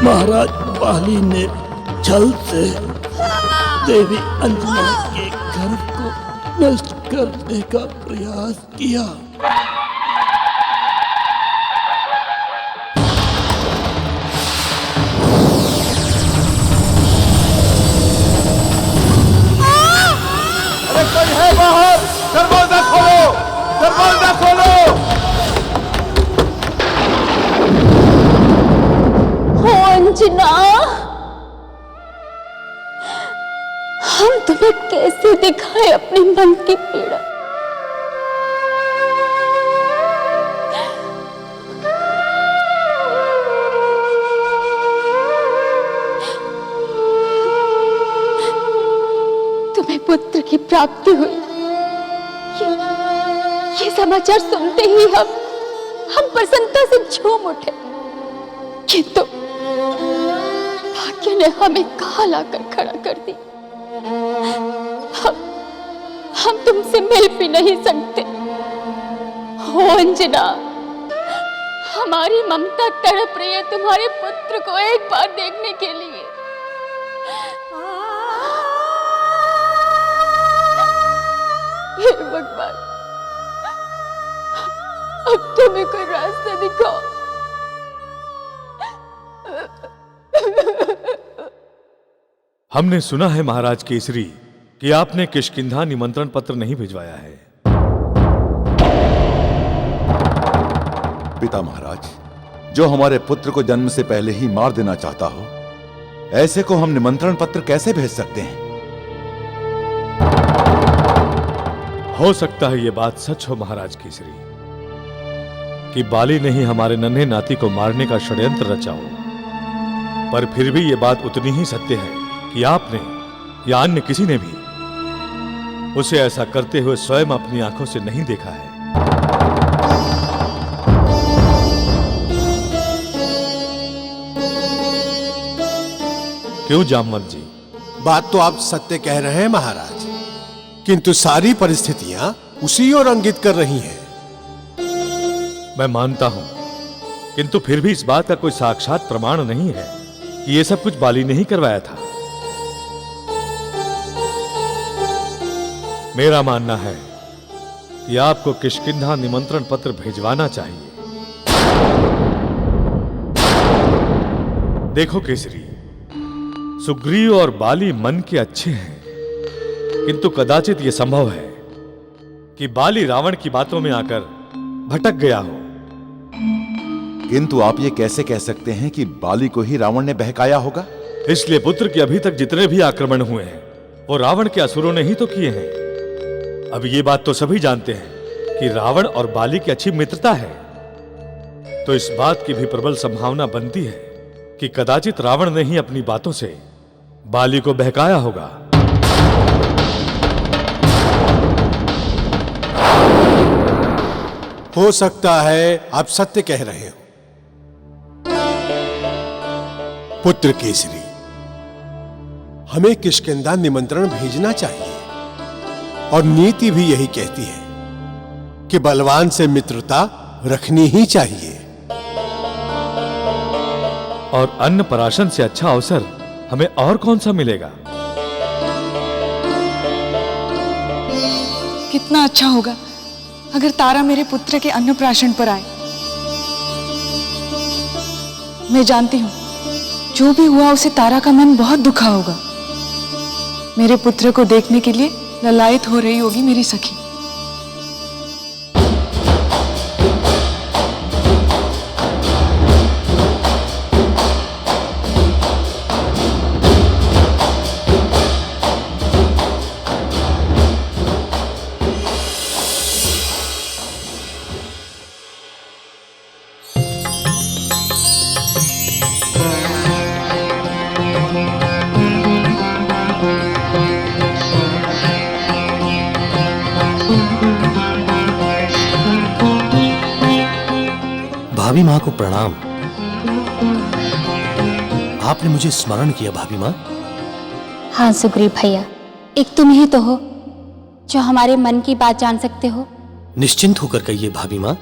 महाराज बाली ने छल से देवी अंजना के घर को नष्ट करने का प्रयास किया। अरे कोई है बाहर? दरवाजा खोलो, दरवाजा खोलो। अंजना, हम तुम्हें कैसे दिखाए अपने मन की पीड़ा? तुम्हें पुत्र की प्राप्ति हुई, ये समाचार सुनते ही हम प्रसन्नता से झूम उठे, किंतु भाग्य ने हमें कहाँ लाकर खड़ा कर दी। हम तुमसे मिल भी नहीं सकते। हो अंजना, हमारी ममता तड़प रही है तुम्हारे पुत्र को एक बार देखने के लिए। हे भगवान, अब तुम्हें कोई रास्ता दिखाओ। हमने सुना है महाराज केसरी कि आपने किष्किंधा निमंत्रण पत्र नहीं भिजवाया है। पिता महाराज, जो हमारे पुत्र को जन्म से पहले ही मार देना चाहता हो, ऐसे को हम निमंत्रण पत्र कैसे भेज सकते हैं? हो सकता है ये बात सच हो महाराज केसरी, कि बाली ने ही हमारे नन्हे नाती को मारने का षड्यंत्र रचा हो, पर फिर भी ये बात उतनी ही सत्य है कि आपने या अन्य किसी ने भी उसे ऐसा करते हुए स्वयं अपनी आंखों से नहीं देखा है। क्यों जामवंत जी? बात तो आप सत्य कह रहे हैं महाराज, किंतु सारी परिस्थितियां उसी ओर इंगित कर रही हैं। मैं मानता हूं, किंतु फिर भी इस बात का कोई साक्षात प्रमाण नहीं है कि यह सब कुछ बाली ने ही करवाया था। मेरा मानना है कि आपको किष्किंधा निमंत्रण पत्र भिजवाना चाहिए। देखो केसरी, सुग्रीव और बाली मन के अच्छे हैं, किंतु कदाचित यह संभव है कि बाली रावण की बातों में आकर भटक गया हो। किंतु आप ये कैसे कह सकते हैं कि बाली को ही रावण ने बहकाया होगा? इसलिए पुत्र के अभी तक जितने भी आक्रमण हुए हैं वो रावण के असुरों ने ही तो किए हैं। अब ये बात तो सभी जानते हैं कि रावण और बाली की अच्छी मित्रता है, तो इस बात की भी प्रबल संभावना बनती है कि कदाचित रावण ने ही अपनी बातों से बाली को बहकाया होगा। हो सकता है आप सत्य कह रहे हो। पुत्र केसरी, हमें किष्किंधा निमंत्रण भेजना चाहिए, और नीति भी यही कहती है कि बलवान से मित्रता रखनी ही चाहिए। और अन्न पराशन से अच्छा अवसर हमें और कौन सा मिलेगा? कितना अच्छा होगा अगर तारा मेरे पुत्र के अन्नप्राशन पर आए। मैं जानती हूं, जो भी हुआ उसे तारा का मन बहुत दुखा होगा। मेरे पुत्र को देखने के लिए ललायत हो रही होगी मेरी सखी। भाभी माँ को प्रणाम। आपने मुझे स्मरण किया भाभी माँ। हाँ सुग्रीव भैया, एक तुम ही तो हो जो हमारे मन की बात जान सकते हो। निश्चिंत होकर कहिए भाभी माँ।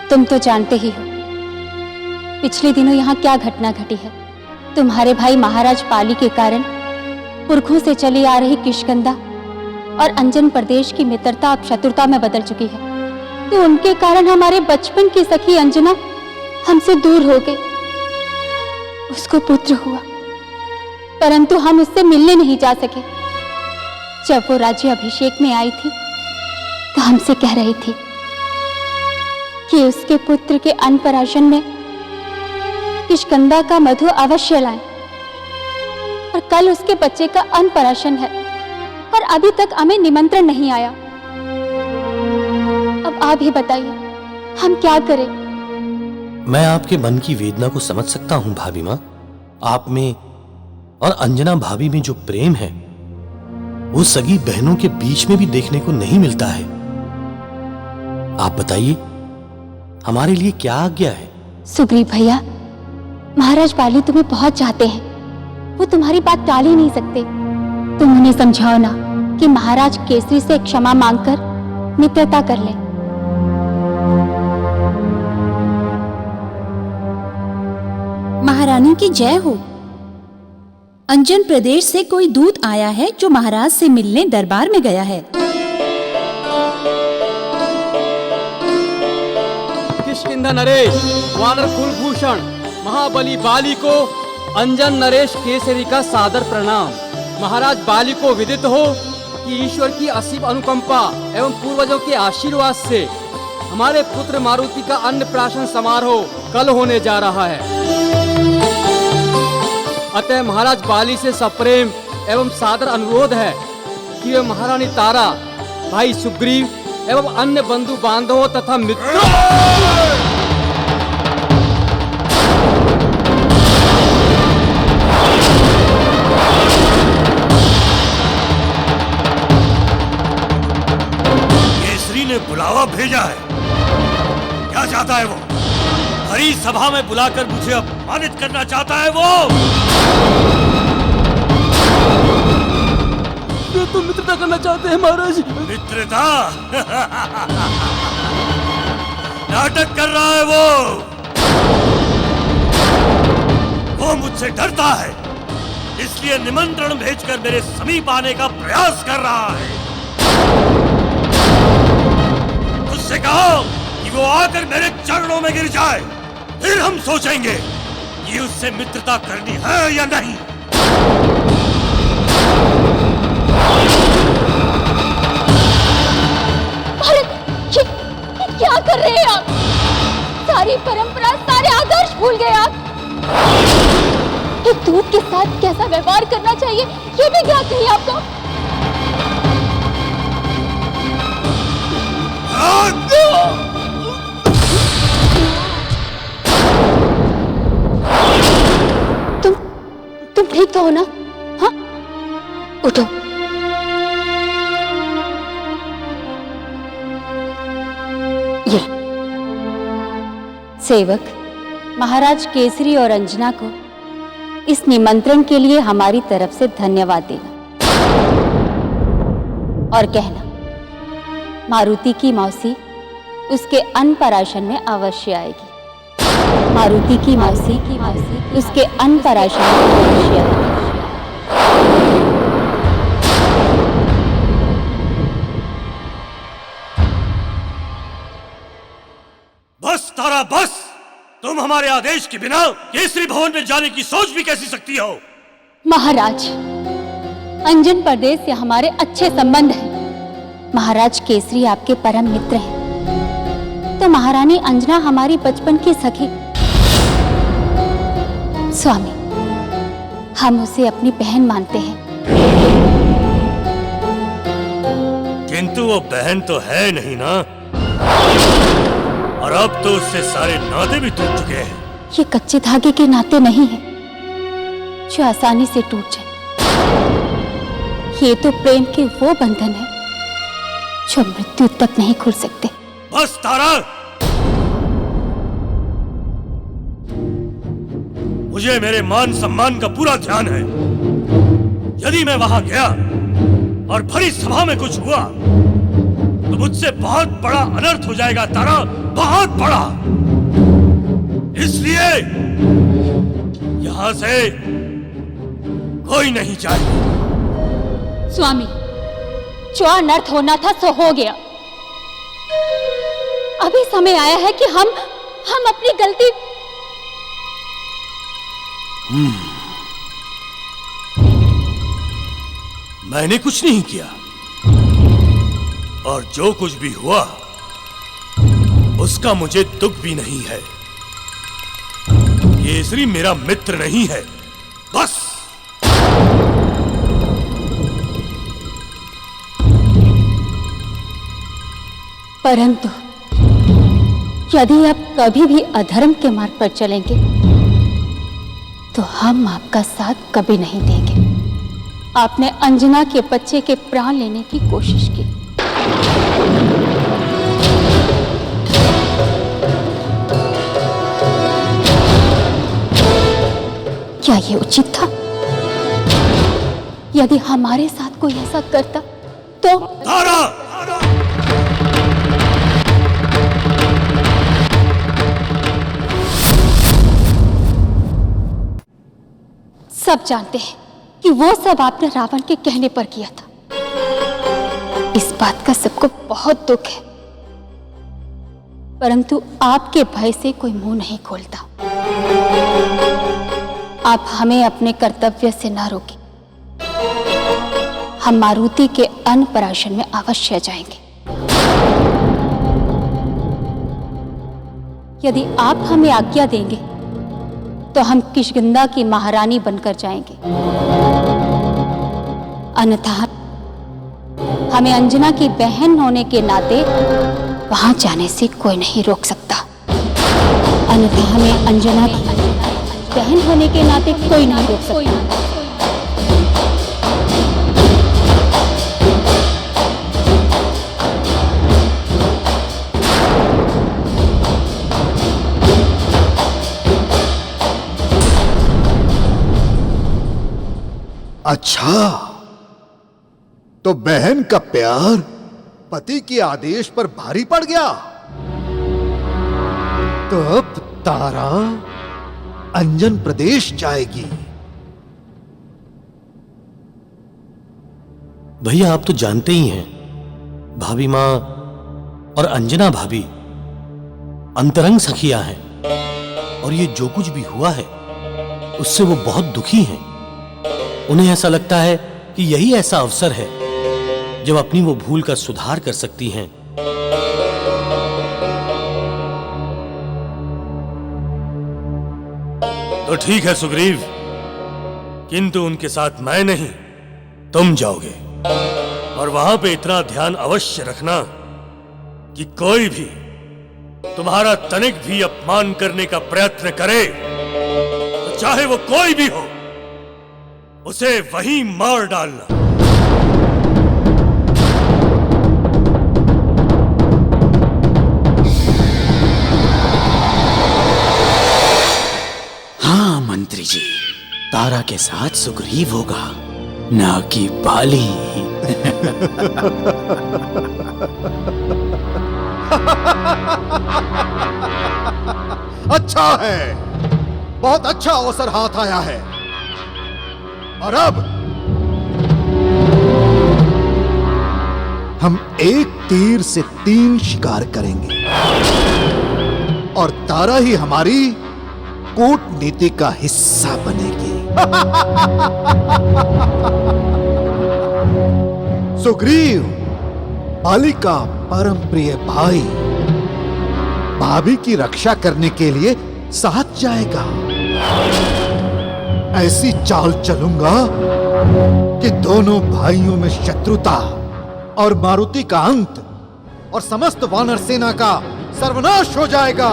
तुम तो जानते ही हो पिछले दिनों यहाँ क्या घटना घटी है। तुम्हारे भाई महाराज पाली के कारण पुरखों से चली आ रही किष्किंधा और अंजन प्रदेश की मित्रता अब शत्रुता में बदल चुकी है। तो उनके कारण हमारे बचपन की सखी अंजना हमसे दूर हो गई। उसको पुत्र हुआ, परंतु हम उससे मिलने नहीं जा सके। जब वो राज्य अभिषेक में आई थी तो हमसे कह रही थी कि उसके पुत्र के अन्नप्राशन में किष्किंधा का मधु अवश्य लाएं। और कल उसके बच्चे का अन्नप्राशन है और अभी तक हमें निमंत्रण नहीं आया। अब आप ही बताइए हम क्या करें। मैं आपके मन की वेदना को समझ सकता हूं भाभी माँ। आप में और अंजना भाभी में जो प्रेम है वो सगी बहनों के बीच में भी देखने को नहीं मिलता है। आप बताइए हमारे लिए क्या आज्ञा है। सुग्रीव भैया, महाराज बाली तुम्हें बहुत चाहते हैं। वो तुम्हारी बात टाल ही नहीं सकते। तुम उन्हें समझाओ ना कि महाराज केसरी से क्षमा मांगकर मित्रता कर ले। महारानी की जय हो। अंजन प्रदेश से कोई दूत आया है जो महाराज से मिलने दरबार में गया है। किष्किंधा नरेश वानर कुलभूषण महाबली बाली को अंजन नरेश केसरी का सादर प्रणाम। महाराज बाली को विदित हो कि ईश्वर की असीम अनुकंपा एवं पूर्वजों के आशीर्वाद से हमारे पुत्र मारुति का अन्नप्राशन समारोह कल होने जा रहा है। अतः महाराज बाली से सप्रेम एवं सादर अनुरोध है कि वे महारानी तारा, भाई सुग्रीव एवं अन्य बंधु बांधवों तथा मित्रों केसरी ने बुलावा भेजा है। क्या चाहता है वो? हरी सभा में बुलाकर मुझे अपमानित करना चाहता है वो। तो मित्रता करना चाहते हैं महाराज। मित्रता? नाटक कर रहा है वो मुझसे डरता है, इसलिए निमंत्रण भेजकर मेरे समीप आने का प्रयास कर रहा है। उससे कहो कि वो आकर मेरे चरणों में गिर जाए, फिर हम सोचेंगे कि उससे मित्रता करनी है या नहीं। ये क्या कर रहे हैं आप? सारी परंपरा, सारे आदर्श भूल गए आप। एक दूत के साथ कैसा व्यवहार करना चाहिए ये भी ज्ञात नहीं आपको। तुम ठीक तो हो ना? हाँ, उठो। ये सेवक, महाराज केसरी और अंजना को इस निमंत्रण के लिए हमारी तरफ से धन्यवाद देना और कहना मारुति की मौसी उसके अन्नप्राशन में अवश्य आएगी। मारुति की मौसी उसके अन्नप्राशन में अवश्य आएगी। बस तारा बस। तुम हमारे आदेश के बिना केसरी भवन में जाने की सोच भी कैसी सकती हो? महाराज, अंजन प्रदेश से हमारे अच्छे संबंध हैं। महाराज केसरी आपके परम मित्र हैं, तो महारानी अंजना हमारी बचपन की सखी। स्वामी, हम उसे अपनी बहन मानते हैं। किंतु वो बहन तो है नहीं ना, और अब तो उससे सारे नाते भी टूट चुके हैं। ये कच्चे धागे के नाते नहीं हैं जो आसानी से टूट जाए। ये तो प्रेम के वो बंधन है जो मृत्यु तक नहीं खुल सकते। बस तारा, मुझे मेरे मान सम्मान का पूरा ध्यान है। यदि मैं वहां गया और भरी सभा में कुछ हुआ तो मुझसे बहुत बड़ा अनर्थ हो जाएगा तारा, बहुत बड़ा। इसलिए यहां से कोई नहीं जाएगा। स्वामी, जो अनर्थ होना था सो हो गया। अभी समय आया है कि हम अपनी गलती। मैंने कुछ नहीं किया, और जो कुछ भी हुआ उसका मुझे दुख भी नहीं है। केसरी मेरा मित्र नहीं है, बस। परंतु यदि आप कभी भी अधर्म के मार्ग पर चलेंगे तो हम आपका साथ कभी नहीं देंगे। आपने अंजना के बच्चे के प्राण लेने की कोशिश की। क्या ये उचित था? यदि हमारे साथ कोई ऐसा करता तो तारा! सब जानते हैं कि वो सब आपने रावण के कहने पर किया था। इस बात का सबको बहुत दुख है, परंतु आपके भय से कोई मुंह नहीं खोलता। आप हमें अपने कर्तव्य से ना रोकें। हम मारुति के अन्नप्राशन में अवश्य जाएंगे। यदि आप हमें आज्ञा देंगे तो हम किष्किंधा की महारानी बनकर जाएंगे, अन्यथा हमें अंजना की बहन होने के नाते वहां जाने से कोई नहीं रोक सकता। अन्यथा हमें अंजना की बहन होने के नाते कोई नहीं रोक सकता। अच्छा, तो बहन का प्यार पति के आदेश पर भारी पड़ गया। तो अब तारा अंजन प्रदेश जाएगी। भैया, आप तो जानते ही हैं, भाभी माँ और अंजना भाभी अंतरंग सखियां हैं, और ये जो कुछ भी हुआ है उससे वो बहुत दुखी हैं। उन्हें ऐसा लगता है कि यही ऐसा अवसर है जब अपनी वो भूल का सुधार कर सकती हैं। तो ठीक है सुग्रीव, किंतु उनके साथ मैं नहीं, तुम जाओगे। और वहां पे इतना ध्यान अवश्य रखना कि कोई भी तुम्हारा तनिक भी अपमान करने का प्रयत्न करे, तो चाहे वो कोई भी हो, उसे वहीं मार डालना। हाँ मंत्री जी, तारा के साथ सुग्रीव होगा, ना कि बाली। अच्छा है, बहुत अच्छा अवसर हाथ आया है। और अब हम एक तीर से 3 शिकार करेंगे, और तारा ही हमारी कूटनीति का हिस्सा बनेगी। सुग्रीव बाली का परम प्रिय भाई भाभी की रक्षा करने के लिए साथ जाएगा। ऐसी चाल चलूंगा कि दोनों भाइयों में शत्रुता और मारुति का अंत, और समस्त वानर सेना का सर्वनाश हो जाएगा।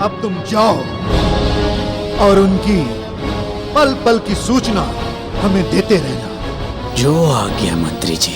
अब तुम जाओ और उनकी पल पल की सूचना हमें देते रहना। जो आज्ञा मंत्री जी।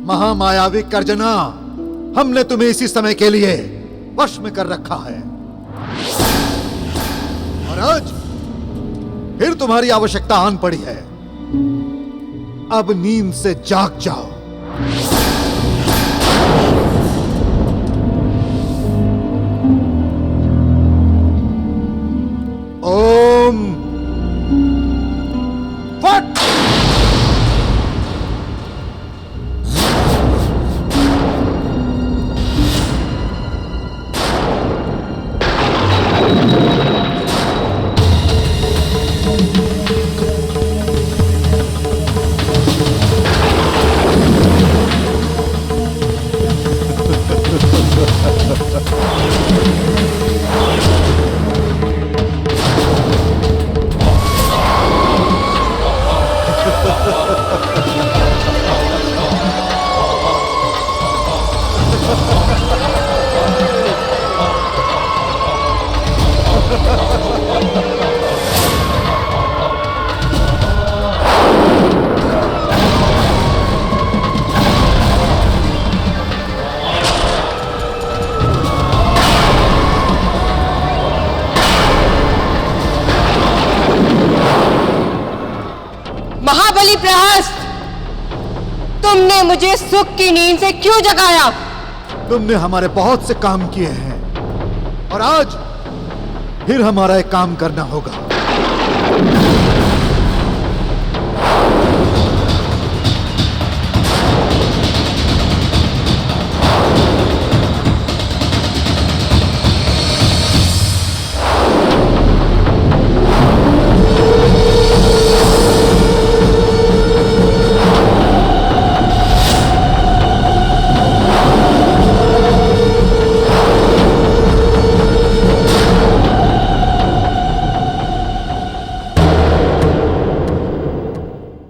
महामायावी कर्जना, हमने तुम्हें इसी समय के लिए वश में कर रखा है और आज फिर तुम्हारी आवश्यकता आन पड़ी है। अब नींद से जाग जाओ। ओम फट। महाबली प्रहस्त, तुमने मुझे सुख की नींद से क्यों जगाया? तुमने हमारे बहुत से काम किए हैं और आज फिर हमारा एक काम करना होगा।